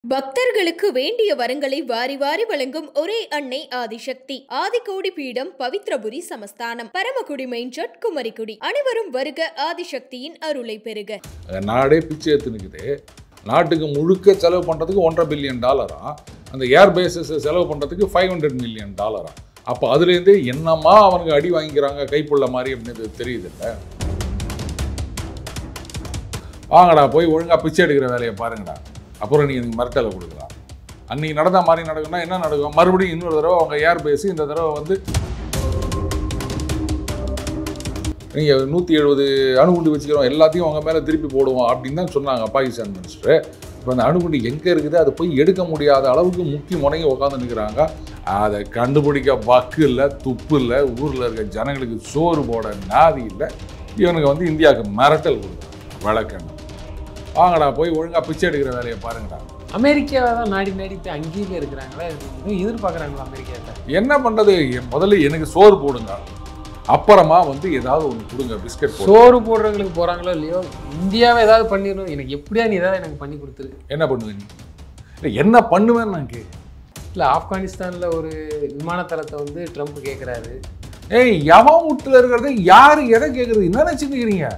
பக்தர்களுக்கு வேண்டிய வரங்களை வாரி வாரி வழங்கும் ஒரே அன்னை ஆதிசக்தி. ஆதிகோடி பீடம், பவித்ரபுரி சமஸ்தானம், பரமக்குடி மெயின் ரோட், குமரிக்குடி. அனைவரும் வருக, ஆதிசக்தியின் அருளை பெறுக. நாடே பிச்சை எடுத்து நிக்குது. நாட்டுக்கு முழுக்க செலவு பண்றதுக்கு $1.5 பில்லியன், அந்த ஏர் பேசஸ் செலவு பண்றதுக்கு $500 மில்லியன். அப்போ அதுலேருந்தே என்னமா அவனுக்கு அடி வாங்கிக்கிறாங்க கைப்புள்ள மாதிரி அப்படின்னு தெரியுது இல்லை. வாங்கடா போய் ஒழுங்கா பிச்சை எடுக்கிற வேலையை பாருங்கடா, அப்புறம் நீங்கள் எனக்கு மிரட்டலை கொடுக்கலாம். அன்றைக்கி நடந்த மாதிரி நடக்கும்னா என்ன நடக்கும்? மறுபடியும் இன்னொரு தடவை அவங்க ஏர் பேசி இந்த தடவை வந்து நீங்கள் 170 அணுகுண்டு வச்சுக்கிறோம், எல்லாத்தையும் அவங்க மேலே திருப்பி போடுவோம் அப்படின்னு தான் சொன்னாங்க பாகிஸ்தான் மினிஸ்டர். இப்போ அந்த அணுகுண்டு எங்கே இருக்குது, அதை போய் எடுக்க முடியாத அளவுக்கு முக்கி முனைங்கி உட்காந்து நிற்கிறாங்க. அதை கண்டுபிடிக்க பக்கு இல்லை, துப்பு இல்லை, ஊரில் இருக்க ஜனங்களுக்கு சோறு போட நாதி இல்லை. இவனுக்கு வந்து இந்தியாவுக்கு மிரட்டல் கொடுக்குறாங்க வழக்கெண்ணம். வாங்கடா போய் ஒழுங்காக பிச்சை எடுக்கிற வேலையை பாருங்கடா. அமெரிக்காவை தான் நாடி நாடி போய் அங்கேயே இருக்கிறாங்களே, எதிர்பார்க்குறாங்களா அமெரிக்காவை? என்ன பண்ணுறது? முதல்ல எனக்கு சோறு போடுங்க, அப்புறமா வந்து ஏதாவது ஒன்று கொடுங்க, பிஸ்கட். சோறு போடுறவங்களுக்கு போகிறாங்களோ இல்லையோ, இந்தியாவை ஏதாவது பண்ணிடணும். எனக்கு எப்படியா நீ ஏதாவது எனக்கு பண்ணி கொடுத்துரு. என்ன பண்ணுவேன் நீ? இல்லை என்ன பண்ணுவேன்னு நான் கேட்குறேன். இல்லை, ஆப்கானிஸ்தானில் ஒரு விமானத்தளத்தை வந்து ட்ரம்ப் கேட்குறாரு. ஏய், எவன் வீட்டில் இருக்கிறது யார் எதை கேட்குறது? என்ன நினச்சிக்கிறீங்க?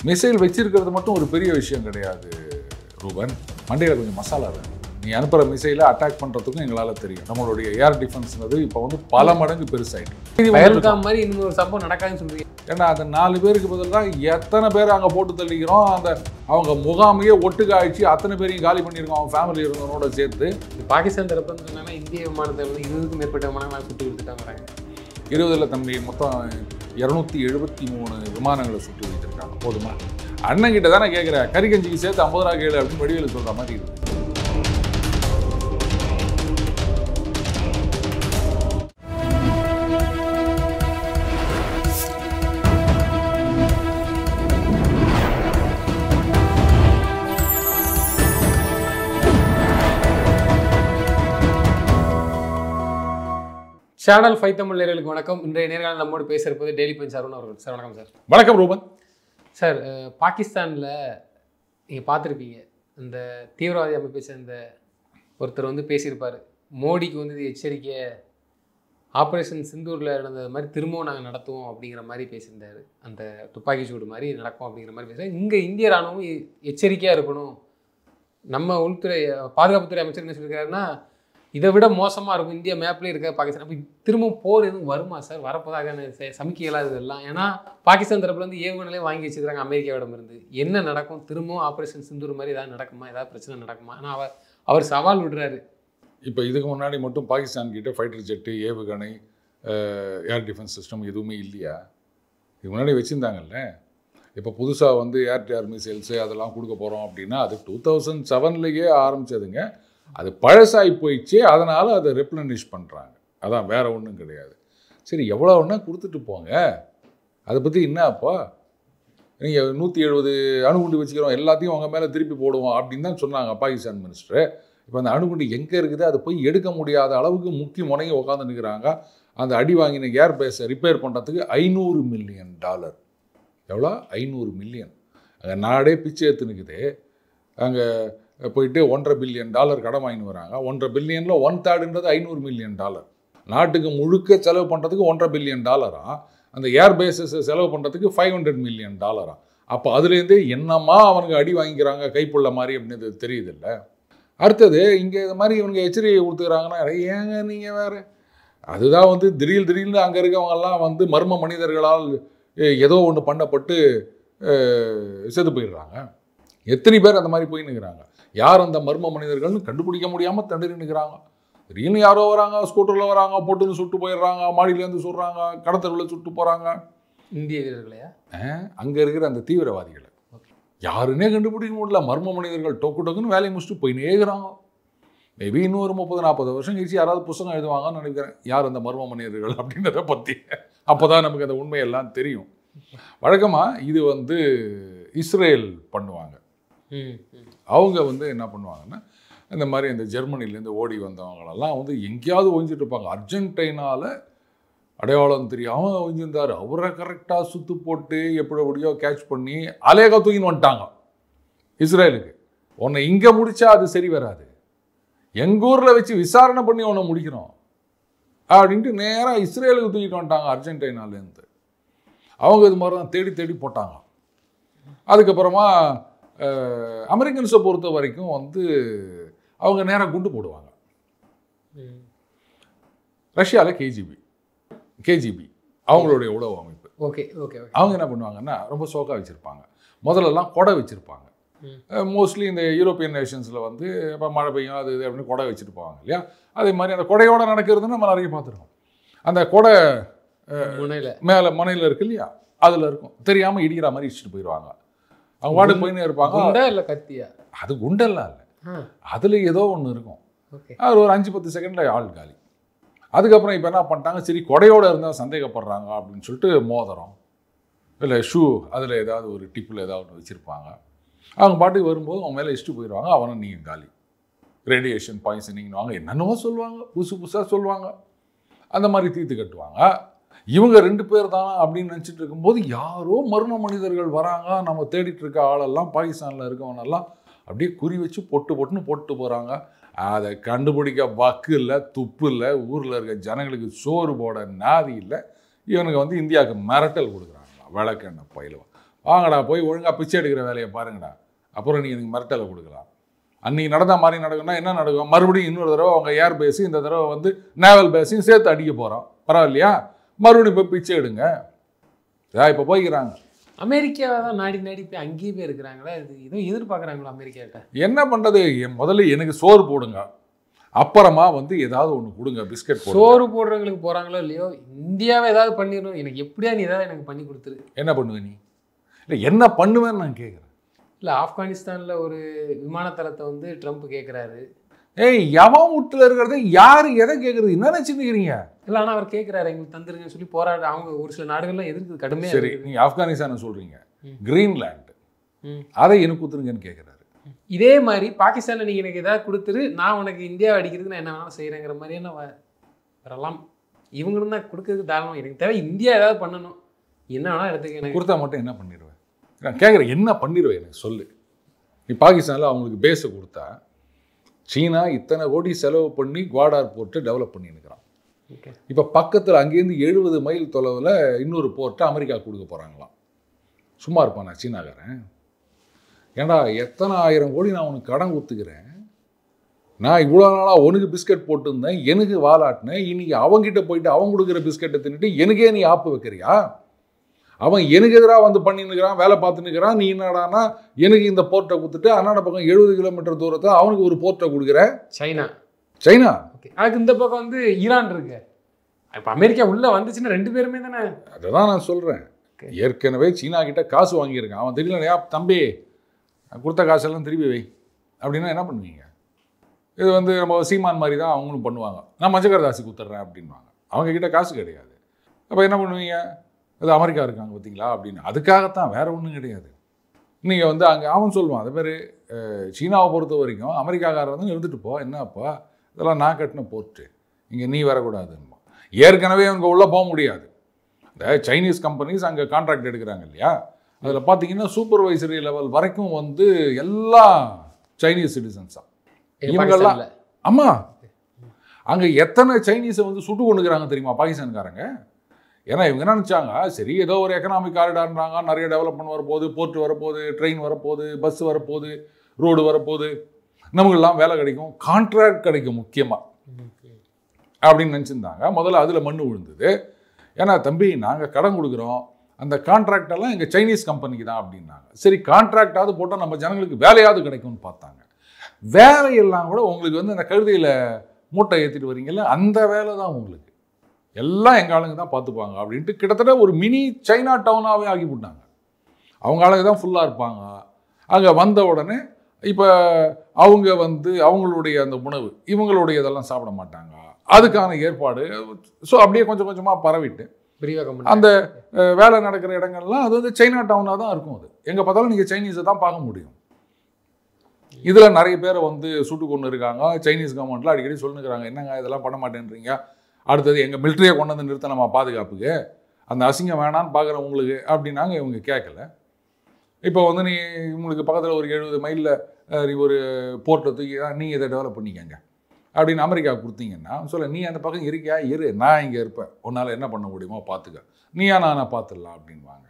மிசைல் வச்சிருக்கிறது மட்டும் ஒரு பெரிய விஷயம் கிடையாது ரூபன். மண்டையில் கொஞ்சம் மசாலா வேணும். நீ அனுப்புகிற மிசைலை அட்டாக் பண்ணுறதுக்கும் எங்களால் தெரியும். நம்மளுடைய ஏர் டிஃபென்ஸ்னது இப்போ வந்து பல மடங்கு பெருசாகிட்டு பயல்காம் மாதிரி இன்னொரு சம்பவம் நடக்காதுன்னு சொல்றீங்க. ஏன்னா அந்த 4 பேருக்கு பதிலாக எத்தனை பேர் அங்கே போட்டு தள்ளிக்கிறோம். அந்த அவங்க முகாமையே ஒட்டுக்க ஆயிடுச்சு, அத்தனை பேரையும் காலி பண்ணியிருக்கோம் அவங்க ஃபேமிலி இருந்தவனோட சேர்த்து. பாகிஸ்தான் தரப்பு வந்து சொன்னாங்கன்னா இந்திய விமானத்தை வந்து 20க்கும் மேற்பட்ட விமானங்களை சுட்டு கொடுத்துட்டாங்க. 20 தம்பி மொத்தம் 273 விமானங்களை சுட்டு வைத்திருக்காங்க. போதுமா? அண்ணன் கிட்ட தானே கேட்குறேன், கறிகஞ்சிக்கு சேர்த்து 50 ரூபா கேளு அப்படின்னு வடிவேலு சொல்கிற மாதிரி இருக்கு. சேனல் 5 தமிழ் நேயர்களுக்கு வணக்கம். இன்றைய நேர்காணல் நம்மோடு பேசுறது டெய்லி பஞ்ச் அருண் அவர்கள். சார் வணக்கம். சார் வணக்கம் ரூபன். சார், பாகிஸ்தானில் நீங்கள் பார்த்துருப்பீங்க, இந்த தீவிரவாதி அமைப்பை சேர்ந்த ஒருத்தர் வந்து பேசியிருப்பார். மோடிக்கு வந்து இது எச்சரிக்கை, ஆப்ரேஷன் சிந்தூரில் நடந்தது மாதிரி திரும்பவும் நாங்கள் நடத்துவோம் அப்படிங்கிற மாதிரி பேசியிருந்தார். அந்த துப்பாக்கி சூடு மாதிரி நடக்கும் அப்படிங்கிற மாதிரி பேசுகிறார். இங்கே இந்திய ராணுவம் எச்சரிக்கையாக இருக்கணும். நம்ம உள்துறை பாதுகாப்புத்துறை அமைச்சர் என்ன சொல்லியிருக்காருன்னா, இதை விட மோசமாக இருக்கும் இந்தியா மேப்லேயே இருக்க பாகிஸ்தான். அப்போ திரும்பவும் போர் எதுவும் வருமா சார்? வரப்போதாக சமிக்கைகளாக இதெல்லாம். ஏன்னா பாகிஸ்தான் தரப்புல வந்து ஏவுகணையே வாங்கி வச்சுக்கிறாங்க அமெரிக்காவிடம் இருந்து. என்ன நடக்கும்? திரும்பவும் ஆப்ரேஷன் சிந்தூர் மாதிரி ஏதாவது நடக்குமா? ஏதாவது பிரச்சனை நடக்குமா? ஆனால் அவர் சவால் விடுறாரு. இப்போ இதுக்கு முன்னாடி மட்டும் பாகிஸ்தான் கிட்ட ஃபைட்டர் ஜெட்டு, ஏவுகணை, ஏர் டிஃபென்ஸ் சிஸ்டம் எதுவுமே இல்லையா? இதுக்கு முன்னாடி வச்சுருந்தாங்கல்ல. இப்போ புதுசாக வந்து ஏர் டு ஏர் மிசைல்ஸு அதெல்லாம் கொடுக்க போகிறோம் அப்படின்னா அது 2007லேயே ஆரம்பித்ததுங்க. அது பழசாகி போயிடுச்சு, அதனால் அதை ரெப்ளனிஷ் பண்ணுறாங்க. அதான், வேறு ஒன்றும் கிடையாது. சரி, எவ்வளோ ஒன்றா கொடுத்துட்டு போங்க, அதை பற்றி என்ன அப்போ? நீங்கள் 170 அணுகுண்டு வச்சுக்கிறோம், எல்லாத்தையும் அவங்க மேலே திருப்பி போடுவோம் அப்படின்னு தான் சொன்னாங்க பாகிஸ்தான் மினிஸ்டர். இப்போ அந்த அணுகுண்டு எங்கே இருக்குது, அதை போய் எடுக்க முடியாத அளவுக்கு முக்கி முனைங்கி உட்காந்து நிற்கிறாங்க. அந்த அடி வாங்கின ஏர் பேஸை ரிப்பேர் பண்ணுறதுக்கு $500 மில்லியன். எவ்வளோ? 500 மில்லியன். அங்கே நாடே பிச்சை எடுத்து நிற்குது. அங்கே போயிட்டு $1.5 பில்லியன் கடன் வாங்கின்னு வராங்க. $1.5 பில்லியனில் 1/3 $500 மில்லியன். நாட்டுக்கு முழுக்க செலவு பண்ணுறதுக்கு $1.5 பில்லியன், அந்த ஏர் பேஸஸ் செலவு பண்ணுறதுக்கு $500 மில்லியன். அப்போ அதுலேருந்தே என்னமா அவனுக்கு அடி வாங்கிக்கிறாங்க கைப்புள்ள மாதிரி அப்படின்னு தெரியுது இல்லை. அடுத்தது இங்கே இது மாதிரி இவனுக்கு எச்சரிக்கை கொடுத்துக்கிறாங்கன்னா, ஏங்க நீங்கள் வேறு? அதுதான் வந்து திடீர்னு அங்கே இருக்கவங்கெல்லாம் வந்து மர்ம மனிதர்களால் ஏதோ ஒன்று பண்ணப்பட்டு செத்து போயிடுறாங்க. எத்தனை பேர் அந்த மாதிரி போய் நிற்கிறாங்க. யார் அந்த மர்ம மனிதர்கள்னு கண்டுபிடிக்க முடியாமல் தண்டறி நிற்கிறாங்க. திடீர்னு யாரோ வராங்க, ஸ்கூட்டரில் வராங்க, போட்டுன்னு சுட்டு போயிடுறாங்க, மாடியிலேருந்து சுடுறாங்க, கடத்தலில் சுட்டு போகிறாங்க. இந்திய வீரர்களையா? அங்கே இருக்கிற அந்த தீவிரவாதிகளை யாருன்னே கண்டுபிடிக்க முடியல. மர்ம மனிதர்கள் டொக்குன்னு வேலையை முடிச்சுட்டு போய் நேர்கிறாங்க. மேபி இன்னும் ஒரு 30-40 வருஷம் கழிச்சு யாராவது புத்தகம் எழுதுவாங்கன்னு நினைக்கிறேன், யார் அந்த மர்ம மனிதர்கள் அப்படின்றத பற்றி. அப்போ தான் நமக்கு அந்த உண்மையெல்லாம் தெரியும். வழக்கமாக இது வந்து இஸ்ரேல் பண்ணுவாங்க. அவங்க வந்து என்ன பண்ணுவாங்கன்னா, இந்த மாதிரி இந்த ஜெர்மனிலேருந்து ஓடி வந்தவங்களெல்லாம் வந்து எங்கேயாவது ஒழிஞ்சிட்டு இருப்பாங்க. அர்ஜென்டினாவில் அடையாளம் தெரியாமல் ஒழிஞ்சிருந்தார். அவரை கரெக்டாக சுற்று போட்டு எப்படியோ கேட்ச் பண்ணி அலேகா தூக்கின்னு வந்துட்டாங்க இஸ்ரேலுக்கு. உன்னை இங்கே முடித்தா அது சரி வராது, எங்கள் ஊரில் வச்சு விசாரணை பண்ணி அவனை முடிக்கிறோம் அப்படின்ட்டு நேராக இஸ்ரேலுக்கு தூக்கிட்டு வந்துட்டாங்க அர்ஜென்டினாலேருந்து. அவங்க இது மாதிரி தான் தேடி தேடி போட்டாங்க. அதுக்கப்புறமா அமெரிக்கன்ஸை பொறுத்த வரைக்கும் வந்து அவங்க நேராக குண்டு போடுவாங்க. ரஷ்யாவில் கேஜிபி அவங்களுடைய உளவு அமைப்பு. ஓகே ஓகே அவங்க என்ன பண்ணுவாங்கன்னா ரொம்ப சோக்காக வச்சுருப்பாங்க. முதல்லலாம் கொடை வச்சுருப்பாங்க. மோஸ்ட்லி இந்த யூரோப்பியன் நேஷன்ஸில் வந்து இப்போ மழை பெய்யும் அது இது அப்படின்னு கொடை வச்சுருப்பாங்க இல்லையா. அதே மாதிரி அந்த கொடையோடு நடக்கிறதுன்னு நம்ம நிறைய பார்த்துருக்கோம். அந்த கொடை மேலே முனையில் இருக்கு இல்லையா, அதில் இருக்கும். தெரியாமல் இடிக்கிற மாதிரி இடிச்சுட்டு போயிடுவாங்க. அவங்க வாடு போயின்னு இருப்பாங்க. இல்லை கத்தியா, அது குண்டெல்லாம் இல்லை, அதில் ஏதோ ஒன்று இருக்கும். அது ஒரு 5-10 செகண்டில் ஆள் காலி. அதுக்கப்புறம் இப்போ என்ன பண்ணிட்டாங்க, சரி கொடையோடு இருந்தால் சந்தேகப்படுறாங்க அப்படின்னு சொல்லிட்டு மோதிரம் இல்லை ஷூ அதில் ஏதாவது ஒரு டிப்பில் ஏதாவது ஒன்று வச்சுருப்பாங்க. அவங்க பாட்டுக்கு வரும்போது அவங்க மேலே இஷ்டு போயிடுவாங்க. அவனை நீங்கள் காலி, ரேடியேஷன் பாய்சனிங்வாங்க, என்னென்னவோ சொல்லுவாங்க, புதுசாக சொல்லுவாங்க. அந்த மாதிரி தீர்த்து கட்டுவாங்க. இவங்க 2 பேர் தான் அப்படின்னு நினச்சிட்டு இருக்கும்போது யாரோ மர்ம மனிதர்கள் வராங்க. நம்ம தேடிட்டு இருக்க ஆளெல்லாம் பாகிஸ்தானில் இருக்கவனெல்லாம் அப்படியே குறி வச்சு பொட்டுன்னு போட்டு போகிறாங்க. அதை கண்டுபிடிக்க வக்கு இல்லை, துப்பு இல்லை, ஊரில் இருக்க ஜனங்களுக்கு சோறு போட நாதி இல்லை. இவனுக்கு வந்து இந்தியாவுக்கு மிரட்டல் கொடுக்குறாங்க. விளக்கெண்ண பயிலுவா, வாங்கடா போய் ஒழுங்காக பிச்சை எடுக்கிற வேலையை பாருங்கடா, அப்புறம் நீங்கள் எனக்கு மிரட்டலை கொடுக்கலாம். அன்றைக்கி நடந்த மாதிரி நடக்கும்னா என்ன நடக்கும், மறுபடியும் இன்னொரு தடவை அவங்க ஏர் பேஸு, இந்த தடவை வந்து நேவல் பேஸையும் சேர்த்து அடிக்க போகிறோம். பரவாயில்லையா, மறுபடியும் போய் பிச்சை எடுங்க. இப்போ போய்க்கிறாங்க. அமெரிக்காவை தான் நாடி போய் அங்கேயே போய் இருக்கிறாங்களா, இது எதுவும் எதிர்பார்க்குறாங்களா அமெரிக்காட்ட? என்ன பண்ணுறது, முதல்ல எனக்கு சோறு போடுங்க, அப்புறமா வந்து ஏதாவது ஒன்று கொடுங்க, பிஸ்கட் போடுங்க. சோறு போடுறவங்களுக்கு போகிறாங்களோ இல்லையோ, இந்தியாவை ஏதாவது பண்ணிடணும், எனக்கு எப்படியா நீ ஏதாவது எனக்கு பண்ணி கொடுத்துரு. என்ன பண்ணுவேன் நீ? இல்லை என்ன பண்ணுவேன்னு நான் கேட்குறேன். இல்லை, ஆப்கானிஸ்தானில் ஒரு விமானத்தளத்தை வந்து ட்ரம்ப் கேட்குறாரு. ஏய், எவன் வீட்டில் இருக்கிறத யார் எதை கேட்குறது, என்ன நினச்சிருக்கிறீங்க? இல்லை, ஆனால் அவர் கேட்குறாரு எங்களுக்கு தந்துருங்கன்னு சொல்லி போராடு. அவங்க ஒரு சில நாடுகள்லாம் எதிர்க்குது கடுமையாக. சரி, நீங்கள் ஆப்கானிஸ்தானை சொல்கிறீங்க, கிரீன்லேண்டு அதை எனக்கு கொடுத்துருங்கன்னு கேட்குறாரு. இதே மாதிரி பாகிஸ்தானில் நீங்கள் எனக்கு எதாவது கொடுத்துரு, நான் உனக்கு இந்தியாவை அடிக்கிறதுக்கு நான் என்ன வேணாலும் செய்கிறேங்கிற மாதிரியான வரலாம். இவங்களும் தான் கொடுக்கறதுக்கு தாராளம். எனக்கு தேவை இந்தியா ஏதாவது பண்ணணும், என்ன வேணால் எடுத்துக்க. எனக்கு கொடுத்தா மட்டும் என்ன பண்ணிடுவேன் நான் கேட்குறேன், என்ன பண்ணிடுவேன் எனக்கு சொல்லு. நீ பாகிஸ்தானில் அவங்களுக்கு பேஸை கொடுத்தா, சீனா இத்தனை கோடி செலவு பண்ணி குவாடார் போர்ட்டை டெவலப் பண்ணியிருக்கிறான். இப்போ பக்கத்தில் அங்கேருந்து 70 மைல் தொலைவில் இன்னொரு போர்ட்டை அமெரிக்கா கொடுக்க போகிறாங்களாம். சும்மா இருப்பானா சீனாக்காரன்? ஏண்டா, எத்தனை 1000 கோடி நான் உனக்கு கடன் கொடுத்துக்கிறேன், நான் இவ்வளோ நாளாக உனக்கு பிஸ்கட் போட்டுருந்தேன், எனக்கு வாலாட்டினேன், இன்னைக்கு அவங்ககிட்ட போயிட்டு அவங்க கொடுக்குற பிஸ்கட்டை தின்னுட்டு எனக்கே நீ ஆப்பு வைக்கிறியா? அவன் எனக்கு எதிராக வந்து பண்ணின்னுக்கிறான், வேலை பார்த்துன்னுக்கிறான். நீ என்னடானா எனக்கு இந்த போர்ட்டை கொடுத்துட்டு அண்ணாட பக்கம் 70 கிலோமீட்டர் தூரத்தை அவனுக்கு ஒரு போர்ட்டை கொடுக்குற. சைனா அதுக்கு இந்த பக்கம் வந்து ஈரான் இருக்கு. இப்போ அமெரிக்கா உள்ளே வந்துச்சுன்னா 2 பேருமே தானே. அதுதான் நான் சொல்கிறேன். ஏற்கனவே சீனா கிட்ட காசு வாங்கியிருக்கான். அவன் தெரியலையா, தம்பி கொடுத்த காசெல்லாம் திருப்பி வை அப்படின்னா என்ன பண்ணுவீங்க? இது வந்து நம்ம சீமான் மாதிரி தான் அவங்களும் பண்ணுவாங்க. நான் மஞ்சக்கரதாசி கொடுத்துட்றேன் அப்படின்வாங்க. அவங்கக்கிட்ட காசு கிடையாது. அப்போ என்ன பண்ணுவீங்க? அது அமெரிக்கா இருக்காங்க பார்த்தீங்களா அப்படின்னு. அதுக்காகத்தான், வேறு ஒன்றும் கிடையாது. நீங்கள் வந்து அங்கே அவன் சொல்லுவான், அதே மாதிரி சீனாவை பொறுத்த வரைக்கும் அமெரிக்காக்காரர் வந்து இருந்துட்டு போ, என்னப்பா இதெல்லாம் நான் கட்டின போர்ட்டு, இங்கே நீ வரக்கூடாதுன்னு. ஏற்கனவே அவங்க உள்ளே போக முடியாது. இந்த சைனீஸ் கம்பெனிஸ் அங்கே கான்ட்ராக்ட் எடுக்கிறாங்க இல்லையா, அதில் பார்த்தீங்கன்னா சூப்பர்வைசரி லெவல் வரைக்கும் வந்து எல்லாம் சைனீஸ் சிட்டிசன்ஸ் தான் இவங்கெல்லாம். ஆமாம், அங்கே எத்தனை சைனீஸை வந்து சுட்டு கொண்டுக்கிறாங்க தெரியுமா பாகிஸ்தான்காரங்க? ஏன்னா இவங்க என்ன நினச்சாங்க, சரி ஏதோ ஒரு எக்கனாமிக் காரிடார்ன்றாங்க, நிறைய டெவலப்மெண்ட் வரப்போகுது, போர்ட் வரப்போகுது, ட்ரெயின் வரப்போகுது, பஸ் வரப்போகுது, ரோடு வரப்போகுது, நமக்கெல்லாம் வேலை கிடைக்கும், கான்ட்ராக்ட் கிடைக்கும் முக்கியமாக அப்படின்னு நினச்சிருந்தாங்க. முதல்ல அதில் மண்ணு விழுந்தது. ஏன்னா தம்பி நாங்கள் கடன் கொடுக்குறோம், அந்த கான்ட்ராக்டெல்லாம் எங்கள் சைனீஸ் கம்பெனிக்கு தான் அப்படின்னாங்க. சரி கான்ட்ராக்டாவது போட்டால் நம்ம ஜனங்களுக்கு வேலையாவது கிடைக்கும்னு பார்த்தாங்க. வேலையெல்லாம் கூட உங்களுக்கு வந்து அந்த கழுதையில் மூட்டை ஏற்றிட்டு வரீங்கல்ல, அந்த வேலை தான் உங்களுக்கு, எல்லாம் எங்கள் ஆளுங்க தான் பார்த்துப்பாங்க அப்படின்ட்டு கிட்டத்தட்ட ஒரு மினி சைனா டவுனாகவே ஆக்கி போட்டாங்க. அவங்க ஆளுங்க தான் ஃபுல்லாக இருப்பாங்க. அங்கே வந்த உடனே இப்போ அவங்க வந்து அவங்களுடைய அந்த உணவு இவங்களுடைய இதெல்லாம் சாப்பிட மாட்டாங்க, அதுக்கான ஏற்பாடு. ஸோ அப்படியே கொஞ்சம் கொஞ்சமாக பரவிட்டு அந்த வேலை நடக்கிற இடங்கள்லாம் அது வந்து சைனா டவுனாக தான் இருக்கும். அது எங்கே பார்த்தாலும் நீங்கள் சைனீஸை தான் பார்க்க முடியும். இதில் நிறைய பேரை வந்து சுட்டு கொண்டு இருக்காங்க. சைனீஸ் கவர்மெண்ட்டில் அடிக்கடி சொல்லுங்கிறாங்க, என்னங்க இதெல்லாம் பண்ண மாட்டேன்றீங்க, அடுத்தது எங்கள் மிலிட்ரியை கொண்டு வந்து நிறுத்த நம்ம பாதுகாப்புக்கு, அந்த அசிங்கம் வேணான்னு பார்க்குறேன் உங்களுக்கு அப்படின்னாங்க. இவங்க கேட்கல. இப்போ வந்து நீ உங்களுக்கு பக்கத்தில் ஒரு 70 மைலில் ஒரு போர்ட்டை தூக்கி நீங்கள் இதை டெவலப் பண்ணிக்கங்க, அப்படின்னு அமெரிக்கா கொடுத்தீங்கன்னா சொல்ல நீ அந்த பக்கம் இருக்கியா இரு, நான் இங்கே இருப்பேன், உன்னால் என்ன பண்ண முடியுமோ பார்த்துக்க, நீயா நானா பார்த்துடலாம் அப்படின்வாங்க.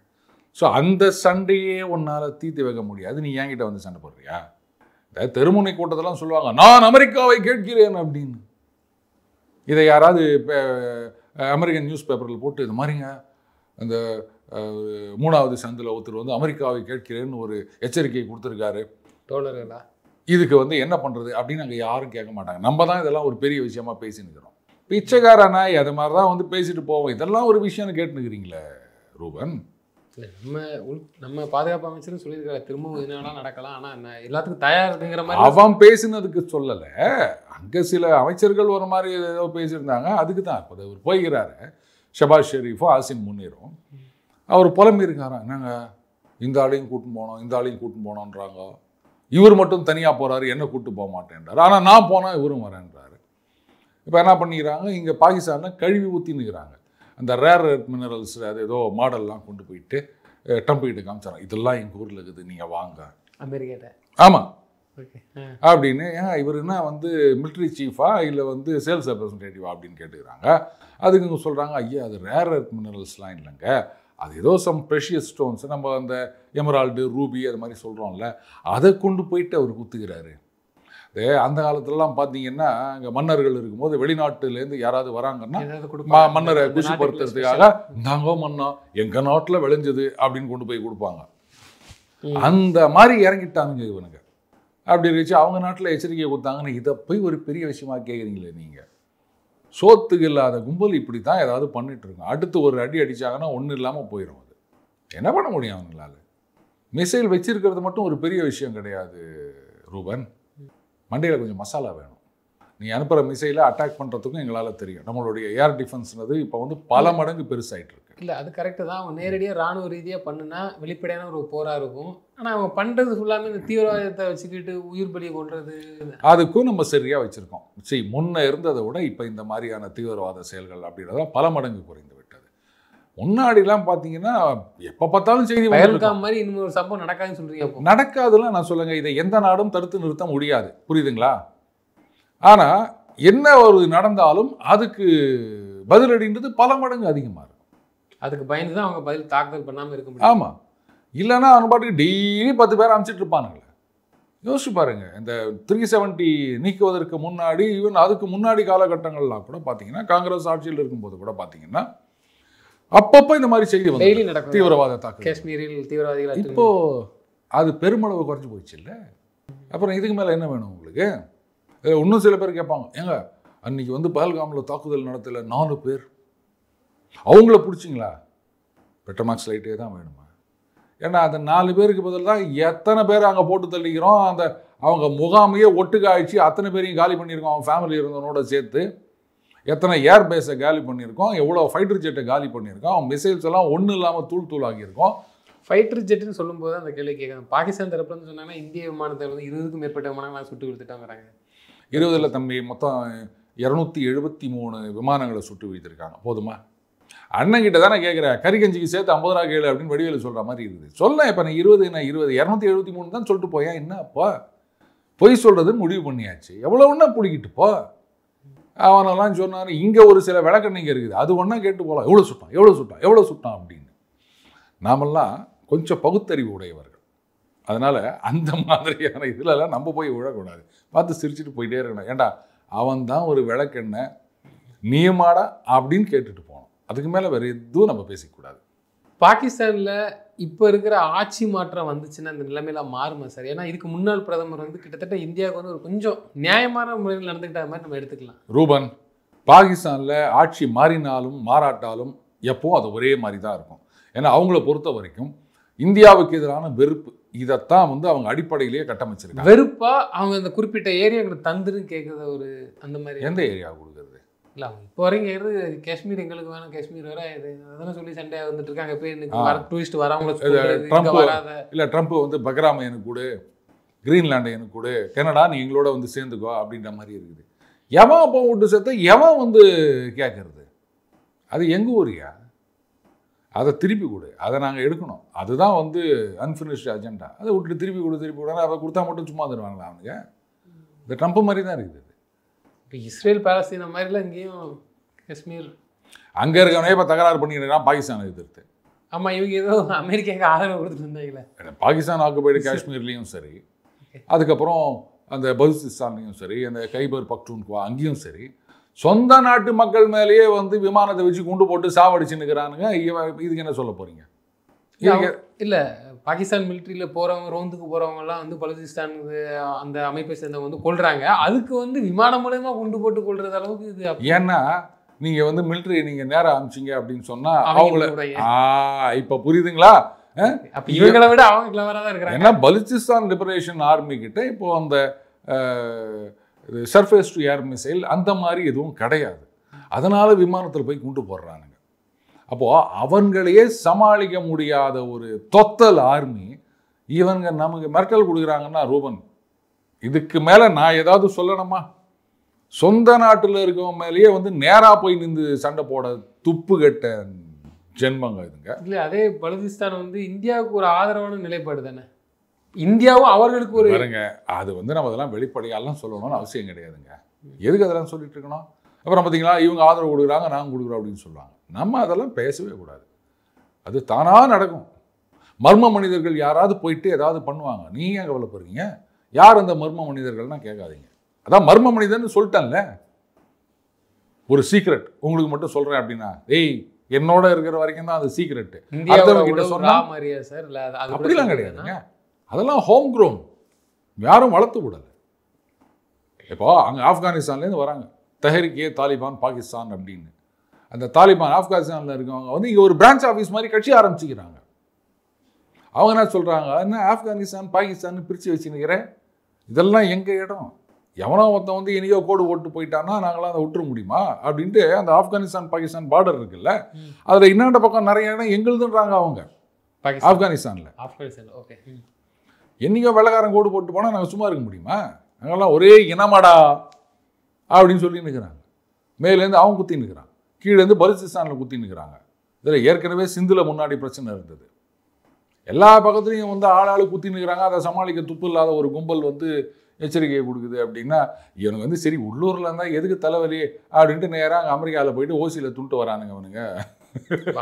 ஸோ அந்த சண்டையே உன்னால் தீர்த்து வைக்க முடியாது, நீ என்கிட்ட வந்து சண்டை போடுறியா? இந்த தெருமுனை கூட்டத்தெல்லாம் சொல்லுவாங்க நான் அமெரிக்காவை கேட்கிறேன் அப்படின்னு. இதை யாராவது அமெரிக்கன் நியூஸ் பேப்பரில் போட்டு இது மாதிரிங்க அந்த 3வது சந்தில் ஒருத்தர் வந்து அமெரிக்காவை கேட்கிறேன்னு ஒரு எச்சரிக்கை கொடுத்துருக்காரு தோழர்களா, இதுக்கு வந்து என்ன பண்ணுறது அப்படின்னு அங்கே யாரும் கேட்க மாட்டாங்க. நம்ம தான் இதெல்லாம் ஒரு பெரிய விஷயமா பேசினுக்கிறோம். பிச்சைக்கார நாய் அது மாதிரி தான் வந்து பேசிட்டு போவோம். இதெல்லாம் ஒரு விஷயம்னு கேட்டுனுக்கிறீங்களே ரூபன். நம்ம பாதுகாப்பு அமைச்சரும் சொல்லியிருக்காரு திரும்பவும் இதனால நடக்கலாம், ஆனால் எல்லாத்துக்கும் தயாரிங்கிற மாதிரி அவன் பேசினதுக்கு சொல்லலை, அங்கே சில அமைச்சர்கள் ஒரு மாதிரி ஏதோ பேசியிருந்தாங்க, அதுக்கு தான் இப்போ அவர் போய்கிறாரு. ஷபாஸ் ஷெரீஃபும் ஆசிம் முன்னீரும் அவர் புலம்பி இருக்காராம், என்னங்க இந்த ஆளையும் கூட்டின்னு போனோம் இந்த ஆளையும் கூட்டின்னு போனோன்றாங்க, இவர் மட்டும் தனியாக போகிறாரு என்ன கூப்பிட்டு போக மாட்டேன்றார், ஆனால் நான் போனால் இவரும் வரேன்றாரு. இப்போ என்ன பண்ணிக்கிறாங்க, இங்கே பாகிஸ்தானில் கழுவி ஊற்றினுக்கிறாங்க அந்த ரேர் மினரல்ஸ், அது ஏதோ மாடல்லாம் கொண்டு போயிட்டு ட்ரம்ப் கிட்ட காமிச்சாங்க, இதெல்லாம் எங்கள் ஊரில் இருக்குது நீங்கள் வாங்க அமெரிக்காட்ட. ஆமாம் அப்படின்னு. ஏன் இவர் என்ன வந்து மிலிட்ரி சீஃபா இல்லை வந்து சேல்ஸ் ரெப்ரஸன்டேட்டிவா அப்படின்னு கேட்டுக்கிறாங்க. அதுக்கு இவங்க சொல்கிறாங்க, ஐயா அது ரேர் எர்த் மினரல்ஸ்லாம் இல்லைங்க, அது ஏதோ சம் ப்ரெஷியஸ் ஸ்டோன்ஸ், நம்ம அந்த எமரால்டு ரூபி அது மாதிரி சொல்கிறோம்ல, அதை கொண்டு போயிட்டு அவர் குத்துக்கிறாரு. அந்த காலத்துலலாம் பார்த்தீங்கன்னா இங்கே மன்னர்கள் இருக்கும்போது வெளிநாட்டுலேருந்து யாராவது வராங்கன்னா மன்னரை குஷிப்படுத்துறதுக்காக இந்தாங்கோ மன்னா எங்கள் நாட்டில் விளைஞ்சது அப்படின்னு கொண்டு போய் கொடுப்பாங்க. அந்த மாதிரி இறங்கிட்டானுங்க இவனுங்க. அப்படி இருந்துச்சு அவங்க நாட்டில் எச்சரிக்கை கொடுத்தாங்கன்னு இதை போய் ஒரு பெரிய விஷயமா கேட்குறீங்களே நீங்கள். சோத்துக்கு இல்லாத கும்பல் இப்படி தான் ஏதாவது பண்ணிட்டு இருக்கோம். அடுத்து ஒரு அடி அடித்தாங்கன்னா ஒன்றும் இல்லாமல் போயிடும். அது என்ன பண்ண முடியும் அவங்களால? மிசைல் வச்சிருக்கிறது மட்டும் ஒரு பெரிய விஷயம் கிடையாது ரூபன். மண்டையில் கொஞ்சம் மசாலா வேணும். நீ அனுப்புகிற மிசைலை அட்டாக் பண்ணுறதுக்கும் எங்களால் தெரியும். நம்மளுடைய ஏர் டிஃபென்ஸ்னது இப்போ வந்து பல மடங்கு பெருசாகிட்டு இருக்கு. இல்லை அது கரெக்டு தான். அவங்க நேரடியாக இராணுவ ரீதியாக பண்ணுனா வெளிப்படையான ஒரு போராக இருக்கும். ஆனால் அவங்க பண்ணுறது ஃபுல்லாமே இந்த தீவிரவாதத்தை வச்சுக்கிட்டு உயிர் பலியை கொள்வது, அதுக்கும் நம்ம சரியாக வச்சுருக்கோம். சரி, முன்னே இருந்ததை விட இப்போ இந்த மாதிரியான தீவிரவாத செயல்கள் அப்படின்றத பல மடங்கு குறைந்து விட்டது. முன்னாடிலாம் பார்த்தீங்கன்னா எப்போ பார்த்தாலும் செய்தி பகல்காம் மாதிரி இன்னும் ஒரு சம்பவம் நடக்காதுன்னு சொல்கிறீங்க. நடக்காதுலாம் நான் சொல்லுங்க, இதை எந்த நாடும் தடுத்து நிறுத்த முடியாது, புரியுதுங்களா? ஆனால் என்ன ஒரு நடந்தாலும் அதுக்கு பதிலடின்றது பல மடங்கு அதிகமாக இருக்கும். அதுக்கு பயந்து தான் அவங்க பதில் தாக்குதல் பண்ணாமல் இருக்க முடியும். ஆமாம், இல்லைன்னா அவன் பாட்டுக்கு டெய்லி 10 பேர் அனுப்பிச்சிட்டு இருப்பானுங்களே. யோசிச்சு பாருங்க, இந்த 370 நீக்குவதற்கு முன்னாடி ஈவன் அதுக்கு முன்னாடி காலகட்டங்கள்லாம் கூட பார்த்தீங்கன்னா காங்கிரஸ் ஆட்சியில் இருக்கும்போது கூட பார்த்தீங்கன்னா அப்பப்போ இந்த மாதிரி செய்தி டெய்லி நடக்கும். தீவிரவாத தாக்குதல் காஷ்மீரில் தீவிரவாதிகள் இப்போ அது பெருமளவு குறைஞ்சி போயிடுச்சு இல்லை? அப்புறம் இதுக்கு மேலே என்ன வேணும் உங்களுக்கு? இன்னும் சில பேர் கேட்பாங்க, ஏங்க அன்னைக்கு வந்து பஹல்காமில் தாக்குதல் நடத்தல 4 பேர், அவங்கள பிடிச்சிங்களா? பெட்ரோமாக்ஸ் லைட்டே தான் வேணுமா? ஏன்னா அந்த 4 பேருக்கு பதிலாக எத்தனை பேர் அங்கே போட்டு தள்ளிக்கிறோம். அந்த அவங்க முகாமையே ஒட்டுக்காய்ச்சி அத்தனை பேரையும் காலி பண்ணியிருக்கோம். அவங்க ஃபேமிலி இருந்தவனோட சேர்த்து எத்தனை ஏர் பேஸை காலி பண்ணியிருக்கோம், எவ்வளோ ஃபைட்டர் ஜெட்டை காலி பண்ணியிருக்கோம், அவங்க மிசைல்ஸ் எல்லாம் ஒன்றும் இல்லாமல் தூள் ஆகியிருக்கோம். ஃபைட்டர் ஜெட்டுன்னு சொல்லும்போது அந்த கேள்வி கேட்குறாங்க. பாகிஸ்தான் தரப்புலன்னு சொன்னாங்கன்னா இந்திய விமானத்தை வந்து 20க்கும் மேற்பட்ட விமானங்களாக சுட்டு கொடுத்துட்டாங்கிறாங்க. 20 தம்பி மொத்தம் 273 விமானங்களை சுட்டு வைத்திருக்காங்க. போதுமா? அண்ணங்கிட்ட தானே கேட்குறேன், கறிகஞ்சிக்கு சேர்த்து 50 ரூபா கேளு அப்படின்னு வடிவேலு சொல்கிற மாதிரி இருக்குது. சொல்ல இப்போ நான் 273 தான் சொல்லிட்டு போயேன். என்னப்பா பொய் சொல்கிறதுன்னு முடிவு பண்ணியாச்சு, எவ்வளோ ஒன்றா பிடிக்கிட்டு போ. அவனெல்லாம் சொன்னார், இங்கே ஒரு சில விளக்கண்ணைங்க இருக்குது, அது ஒன்றா கேட்டு போகலாம், எவ்வளோ சுட்டான் அப்படின்னு. நாமெல்லாம் கொஞ்சம் பகுத்தறிவு உடையவர்கள், அதனால் அந்த மாதிரியான இதிலெல்லாம் நம்ம போய் விழக்கூடாது. பார்த்து சிரிச்சுட்டு போயிட்டே இருக்கணும். ஏண்டா அவன் தான் ஒரு விளக்கெண்ணெய் நீமாடா அப்படின்னு கேட்டுட்டு போகணும். அதுக்கு மேலே வேறு எதுவும் நம்ம பேசிக்கூடாது. பாகிஸ்தானில் இப்போ இருக்கிற ஆட்சி மாற்றம் வந்துச்சுன்னா அந்த நிலைமையெல்லாம் மாறுமா சார்? ஏன்னா இதுக்கு முன்னாள் பிரதமர் வந்து கிட்டத்தட்ட இந்தியாவுக்கு வந்து ஒரு கொஞ்சம் நியாயமான முறையில் நடந்துக்கிட்ட மாதிரி நம்ம எடுத்துக்கலாம். ரூபன், பாகிஸ்தானில் ஆட்சி மாறினாலும் மாறாட்டாலும் எப்பவும் அது ஒரே மாதிரி தான் இருக்கும். ஏன்னா அவங்கள பொறுத்த வரைக்கும் இந்தியாவுக்கு எதிரான வெறுப்பு, இதைத்தான் வந்து அவங்க அடிப்படையிலேயே கட்டமைச்சிருக்காங்க. வெறுப்பா அவங்க அந்த குறிப்பிட்ட ஏரியாங்களுக்கு தந்துருன்னு கேட்குற ஒரு அந்த மாதிரி. எந்த ஏரியா கொடுக்குறது இல்லை, அவங்க இப்போ வரைக்கும் கேட்குறது காஷ்மீர் எங்களுக்கு வேணும், காஷ்மீர் வர இது அதெல்லாம் சொல்லி சண்டையாக வந்துட்டு இருக்காங்க. போய் வர டூரிஸ்ட் வரவங்கள இல்லை ட்ரம்ப் வந்து பக்ராமை எனக்கு கொடு, கிரீன்லாண்டை எனக்கு கொடு, கனடா நீ எங்களோட வந்து சேர்ந்துக்கோ அப்படின்ற மாதிரி இருக்குது. எவன் அப்போ விட்டு சேர்த்த எவன் வந்து கேட்கறது? அது எங்கள் ஊரியா? அதை திருப்பி கொடு, அதை நாங்கள் எடுக்கணும். அதுதான் வந்து அன்ஃபினிஷ்டு அஜெண்டா. அதை விட்டுட்டு திருப்பி கொடு அதை கொடுத்தா மட்டும் சும்மா தருவாங்களா அவனுங்க? இந்த ட்ரம்ப் மாதிரி தான் இருக்குது. இப்போ இஸ்ரேல் பாலஸ்தீன் அந்த மாதிரிலாம் இங்கேயும் காஷ்மீர் அங்கே இருக்கவனே இப்போ தகராறு பண்ணிக்கிறான் பாகிஸ்தானை எதிர்த்து. ஆமாம், இவங்க ஏதோ அமெரிக்காவுக்கு ஆதரவு கொடுத்துட்டு இருந்தாங்களே. பாகிஸ்தான் ஆக்குபைடு காஷ்மீர்லேயும் சரி, அதுக்கப்புறம் அந்த பலுச்சிஸ்தான்லேயும் சரி, அந்த கைபர் பக்டூன்குவா அங்கேயும் சரி, சொந்த நாட்டு மக்கள் மேலேயே வந்து விமானத்தை வச்சு குண்டு போட்டு சாவடிச்சுன்னுக்கிறானுங்க. இதுக்கு என்ன சொல்ல போகிறீங்க? இல்லை, பாகிஸ்தான் மிலிட்ரியில் போகிறவங்க, ரோந்துக்கு போகிறவங்கலாம் வந்து பலுச்சிஸ்தான் அந்த அமைப்பை சேர்ந்தவங்க வந்து கொள்றாங்க. அதுக்கு வந்து விமானம் மூலயமா குண்டு போட்டு கொள்றது அளவுக்கு இது. ஏன்னா நீங்கள் வந்து மிலிட்ரி நீங்கள் நேராக அனுப்பிச்சிங்க அப்படின்னு சொன்னால் அவங்கள இப்போ புரியுதுங்களா? அப்போ இவங்களை விட அவங்க கிளவராக தான் இருக்கிறாங்க. ஏன்னா பலுச்சிஸ்தான் லிபரேஷன் ஆர்மி கிட்ட இப்போ அந்த சர்ஃபேஸ் டு ஏர் மிசைல் அந்த மாதிரி எதுவும் கிடையாது. அதனால விமானத்தில் போய் குண்டு போடுறானுங்க. அப்போது அவங்களையே சமாளிக்க முடியாத ஒரு தொத்தல் ஆர்மி இவங்க நமக்கு மிரட்டல் கொடுக்குறாங்கன்னா ரூபன், இதுக்கு மேலே நான் ஏதாவது சொல்லணுமா? சொந்த நாட்டில் இருக்கவங்க மேலேயே வந்து நேராக போய் நின்று சண்டை போட துப்பு கட்ட ஜென்மங்க இதுங்க. இல்லை, அதே பலுச்சிஸ்தான் வந்து இந்தியாவுக்கு ஒரு ஆதரவான நிலைப்பாடு தானே. இந்தியாவும் அவர்களுக்கு ஒரு பாருங்க, அது வந்து நம்ம அதெல்லாம் வெளிப்படையாலாம் சொல்லணும்னு அவசியம் கிடையாதுங்க. எதுக்கு அதெல்லாம் சொல்லிட்டு இருக்கணும்? அப்புறம் பார்த்தீங்களா, இவங்க ஆதரவு கொடுக்குறாங்க, நாங்கள் கொடுக்குறோம் அப்படின்னு சொல்லுவாங்க. நம்ம அதெல்லாம் பேசவே கூடாது. அது தானாக நடக்கும். மர்ம மனிதர்கள் யாராவது போயிட்டு ஏதாவது பண்ணுவாங்க, நீங்கள் ஏன் கவலைப்படுறீங்க? யார் அந்த மர்ம மனிதர்கள்னா கேட்காதீங்க. அதான் மர்ம மனிதன்னு சொல்லிட்டேன்ல. ஒரு சீக்ரெட் உங்களுக்கு மட்டும் சொல்கிறேன் அப்படின்னா, ஏய் என்னோட இருக்கிற வரைக்கும் தான் அது சீக்ரெட்டு. அப்படிலாம் கிடையாதுங்க. அதெல்லாம் ஹோம் க்ரோன், யாரும் வளர்த்து விடலை. இப்போ அங்கே ஆப்கானிஸ்தான்லேருந்து வராங்க, தெஹரிக் தாலிபான் பாகிஸ்தான் அப்படின்னு. அந்த தாலிபான் ஆப்கானிஸ்தானில் இருக்கவங்க வந்து இங்கே ஒரு பிரான்ச் ஆஃபீஸ் மாதிரி கட்சி ஆரம்பிச்சுக்கிறாங்க. அவங்க என்ன சொல்கிறாங்க, என்ன ஆப்கானிஸ்தான் பாகிஸ்தான் பிரித்து வச்சுன்னுக்கிறேன், இதெல்லாம் எங்கள் இடம். எவனோ ஒருத்தன் வந்து இனியோ கோடு போட்டு போயிட்டான்னா நாங்களாம் அதை விட்டுற முடியுமா அப்படின்ட்டு அந்த ஆப்கானிஸ்தான் பாகிஸ்தான் பார்டர் இருக்குல்ல, அதில் இன்னாண்ட பக்கம் நிறைய இடம் எங்களுதுன்றாங்க அவங்க ஆப்கானிஸ்தானில். ஓகே, என்றைக்கோ வெள்ளக்காரன் கோடு போட்டு போனால் நாங்கள் சும்மா இருக்க முடியுமா? நாங்கள்லாம் ஒரே இனமாடா அப்படின்னு சொல்லி நிற்கிறாங்க. மேலேருந்து அவங்க குத்தி நிற்கிறாங்க, கீழேருந்து பலுச்சிஸ்தானில் குத்தி நிற்கிறாங்க. இதில் ஏற்கனவே சிந்தில் முன்னாடி பிரச்சனை இருந்தது. எல்லா பக்கத்துலையும் வந்து ஆளாளு குத்தி நிற்கிறாங்க. அதை சமாளிக்க துப்பு இல்லாத ஒரு கும்பல் வந்து எச்சரிக்கையை கொடுக்குது அப்படின்னா, இவனுக்கு வந்து சரி உள்ளூரில் இருந்தால் எதுக்கு தலைவலி அப்படின்ட்டு நேராக அங்கே அமெரிக்காவில் போயிட்டு ஓசியில் துண்டு வரானுங்க. அவனுங்க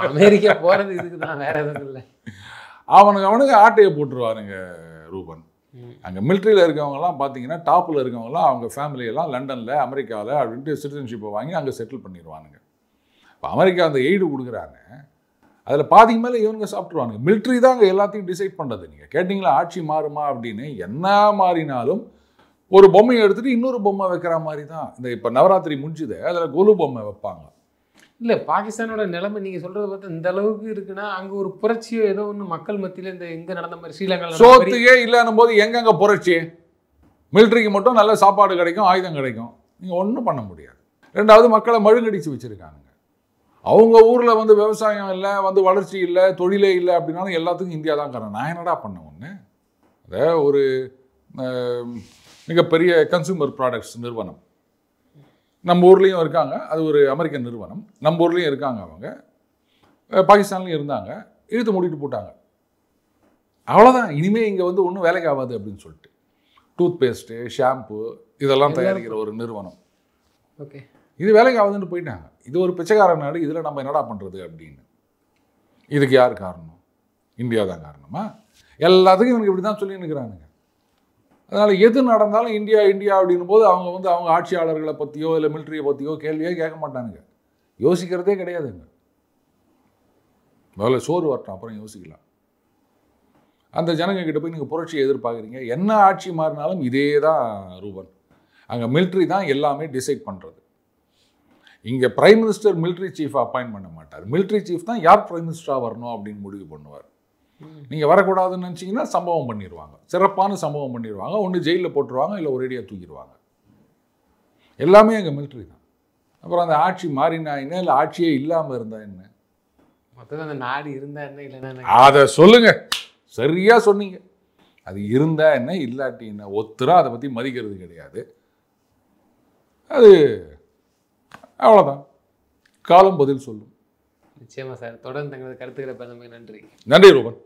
அமெரிக்கா போகிறது இதுக்கு தான், வேற எதுவும் இல்லை. அவனுக்கு ஆட்டையை போட்டுருவானுங்க ரூபன். அங்கே மிலிட்ரியில் இருக்கவங்கலாம் பார்த்தீங்கன்னா, டாப்பில் இருக்கவங்களாம் அவங்க ஃபேமிலியெல்லாம் லண்டனில் அமெரிக்காவில் அப்படின்ட்டு சிட்டிசன்ஷிப்பை வாங்கி அங்கே செட்டில் பண்ணிடுவானுங்க. இப்போ அமெரிக்கா அந்த எய்டு கொடுக்குறாங்க, அதில் பாதிக்கு மேலே இவனுங்க சாப்பிட்ருவானுங்க. மிலிட்ரி தான் அங்கே எல்லாத்தையும் டிசைட் பண்ணுறது. நீங்கள் கேட்டிங்களா ஆட்சி மாறுமா அப்படின்னு, என்ன மாறினாலும் ஒரு பொம்மையை எடுத்துகிட்டு இன்னொரு பொம்மை வைக்கிற மாதிரி தான். இந்த இப்போ நவராத்திரி முடிஞ்சுது, அதில் கொலு பொம்மை வைப்பாங்க. இல்லை, பாகிஸ்தானோட நிலைமை நீங்கள் சொல்கிறத பார்த்தா இந்த அளவுக்கு இருக்குன்னா, அங்கே ஒரு புரட்சியோ ஏதோ ஒன்று மக்கள் மத்தியில் இந்த எங்கே நடந்த மாதிரி ஸ்ரீலங்காவில் சோத்துக்கே இல்லைன்னும் போது எங்கெங்கே புரட்சி? மிலிட்ரிக்கு மட்டும் நல்ல சாப்பாடு கிடைக்கும், ஆயுதம் கிடைக்கும், நீங்கள் ஒன்றும் பண்ண முடியாது. ரெண்டாவது மக்களை மழுங்கடிச்சு வச்சுருக்காங்க. அவங்க ஊரில் வந்து விவசாயம் இல்லை, வந்து வளர்ச்சி இல்லை, தொழிலே இல்லை அப்படின்னாலும் எல்லாத்துக்கும் இந்தியா தான் காரணம். நான் என்னடா பண்ண ஒன்று? அதை ஒரு மிகப்பெரிய கன்சூமர் ப்ராடக்ட்ஸ் நிறுவனம் நம்ம ஊர்லேயும் இருக்காங்க, அது ஒரு அமெரிக்கன் நிறுவனம். நம்ம ஊர்லேயும் இருக்காங்க, அவங்க பாகிஸ்தான்லேயும் இருந்தாங்க, இழுத்து மூடிட்டு போட்டாங்க. அவ்வளோதான். இனிமேல் இங்கே வந்து ஒன்றும் வேலைக்கு ஆகாது அப்படின்னு சொல்லிட்டு டூத் பேஸ்ட்டு, ஷாம்பு இதெல்லாம் தயாரிக்கிற ஒரு நிறுவனம். ஓகே, இது வேலைக்கு ஆகுதுன்னு போயிட்டாங்க. இது ஒரு பிச்சைக்கார நாடு, இதில் நம்ம என்னடா பண்ணுறது அப்படின்னு. இதுக்கு யார் காரணம்? இந்தியா தான் காரணமா? எல்லாத்துக்கும் இவனுக்கு இப்படி தான் சொல்லி நிற்கிறானுங்க. அதனால் எது நடந்தாலும் இந்தியா இந்தியா அப்படின்னும் போது அவங்க வந்து அவங்க ஆட்சியாளர்களை பற்றியோ இல்லை மிலிட்ரியை பற்றியோ கேள்வியே கேட்க மாட்டானுங்க. யோசிக்கிறதே கிடையாதுங்க. முதல்ல சோறு வரட்டும், அப்புறம் யோசிக்கலாம். அந்த ஜனங்க கிட்ட போய் நீங்கள் புரட்சியை எதிர்பார்க்குறீங்க. என்ன ஆட்சி மாறினாலும் இதே தான் ரூபன். அங்கே மிலிட்ரி தான் எல்லாமே டிசைட் பண்ணுறது. இங்கே prime minister military chief appoint பண்ண மாட்டார். மிலிட்ரி சீஃப் தான் யார் பிரைம் மினிஸ்டராக வரணும் அப்படின்னு முடிவு பண்ணுவார். நீங்கள் வரக்கூடாதுன்னு நினச்சிங்கன்னா சம்பவம் பண்ணிடுவாங்க, சிறப்பான சம்பவம் பண்ணிடுவாங்க. ஒன்று ஜெயிலில் போட்டுருவாங்க, இல்லை ஒரேடியாக தூக்கிடுவாங்க. எல்லாமே எங்கள் மிலிட்ரி தான். அப்புறம் அந்த ஆட்சி மாறினா என்ன, இல்லை ஆட்சியே இல்லாமல் இருந்தால் என்ன? மொத்தம் அந்த நாடு இருந்தால் என்ன இல்லைன்னா அதை சொல்லுங்கள். சரியாக சொன்னீங்க. அது இருந்தால் என்ன, இல்லாட்டி என்ன, ஒத்துராக அதை பற்றி மதிக்கிறது கிடையாது. அது அவ்வளோதான். காலம் பதில் சொல்லும். நிச்சயமா சார். தொடர்ந்து தங்களது கருத்துக்களை பேசும்போது நன்றி. நன்றி ரூபன்.